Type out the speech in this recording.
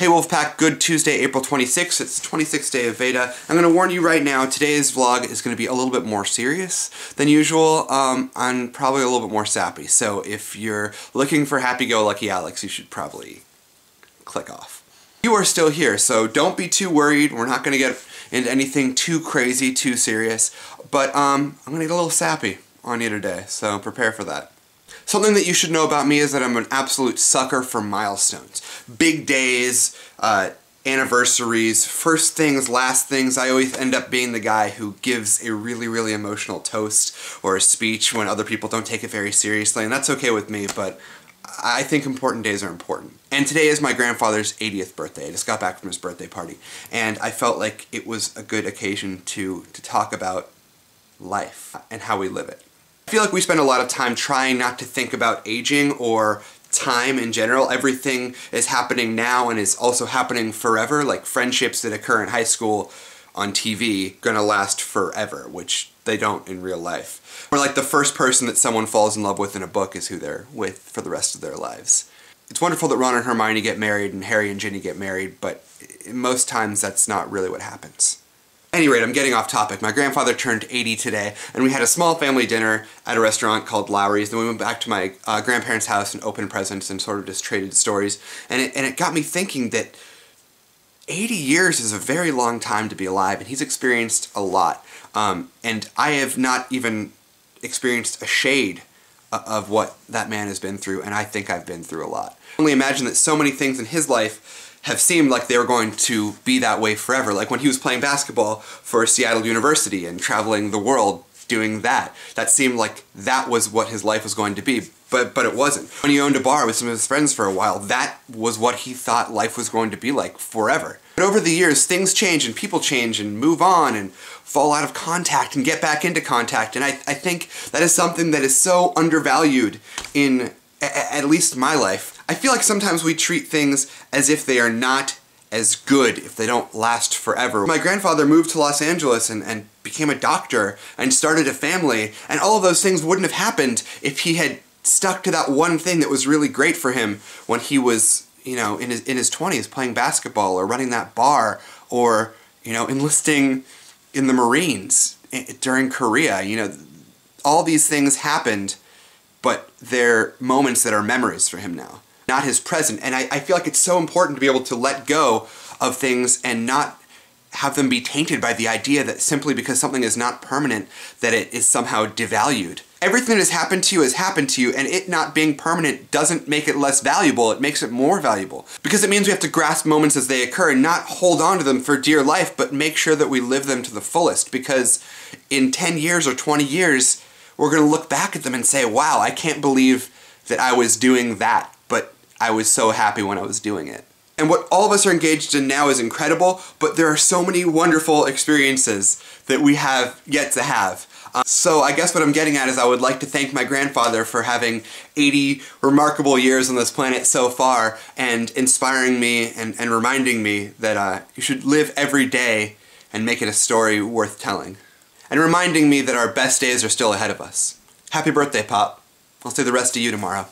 Hey Wolfpack, good Tuesday, April 26th. It's the 26th day of Veda. I'm going to warn you right now, today's vlog is going to be a little bit more serious than usual, and probably a little bit more sappy. So if you're looking for happy-go-lucky Alex, you should probably click off. You are still here, so don't be too worried. We're not going to get into anything too crazy, too serious, but I'm going to get a little sappy on you today, so prepare for that. Something that you should know about me is that I'm an absolute sucker for milestones. Big days, anniversaries, first things, last things. I always end up being the guy who gives a really, really emotional toast or a speech when other people don't take it very seriously, and that's okay with me, but I think important days are important. And today is my grandfather's 80th birthday. I just got back from his birthday party, and I felt like it was a good occasion to talk about life and how we live it. I feel like we spend a lot of time trying not to think about aging or time in general. Everything is happening now and is also happening forever, like friendships that occur in high school on TV gonna last forever, which they don't in real life. Or like the first person that someone falls in love with in a book is who they're with for the rest of their lives. It's wonderful that Ron and Hermione get married and Harry and Ginny get married, but most times that's not really what happens. At any rate, I'm getting off topic. My grandfather turned 80 today, and we had a small family dinner at a restaurant called Lowry's. Then we went back to my grandparents' house and opened presents and sort of just traded stories. And it got me thinking that 80 years is a very long time to be alive, and he's experienced a lot. And I have not even experienced a shade of what that man has been through, and I think I've been through a lot. I can only imagine that so many things in his life have seemed like they were going to be that way forever. Like when he was playing basketball for Seattle University and traveling the world doing that. That seemed like that was what his life was going to be, but it wasn't. When he owned a bar with some of his friends for a while, that was what he thought life was going to be like forever. But over the years, things change and people change and move on and fall out of contact and get back into contact, and I think that is something that is so undervalued in at least my life. I feel like sometimes we treat things as if they are not as good if they don't last forever. My grandfather moved to Los Angeles and became a doctor and started a family, and all of those things wouldn't have happened if he had stuck to that one thing that was really great for him when he was, you know, in his 20s playing basketball or running that bar or, you know, enlisting in the Marines during Korea. You know, all these things happened, but they're moments that are memories for him now, not his present. And I feel like it's so important to be able to let go of things and not have them be tainted by the idea that simply because something is not permanent, that it is somehow devalued. Everything that has happened to you, and it not being permanent doesn't make it less valuable, it makes it more valuable. Because it means we have to grasp moments as they occur and not hold on to them for dear life, but make sure that we live them to the fullest. Because in 10 years or 20 years, we're going to look back at them and say, wow, I can't believe that I was doing that, but I was so happy when I was doing it. And what all of us are engaged in now is incredible, but there are so many wonderful experiences that we have yet to have. So I guess what I'm getting at is I would like to thank my grandfather for having 80 remarkable years on this planet so far and inspiring me and reminding me that you should live every day and make it a story worth telling. And reminding me that our best days are still ahead of us. Happy birthday, Pop. I'll see the rest of you tomorrow.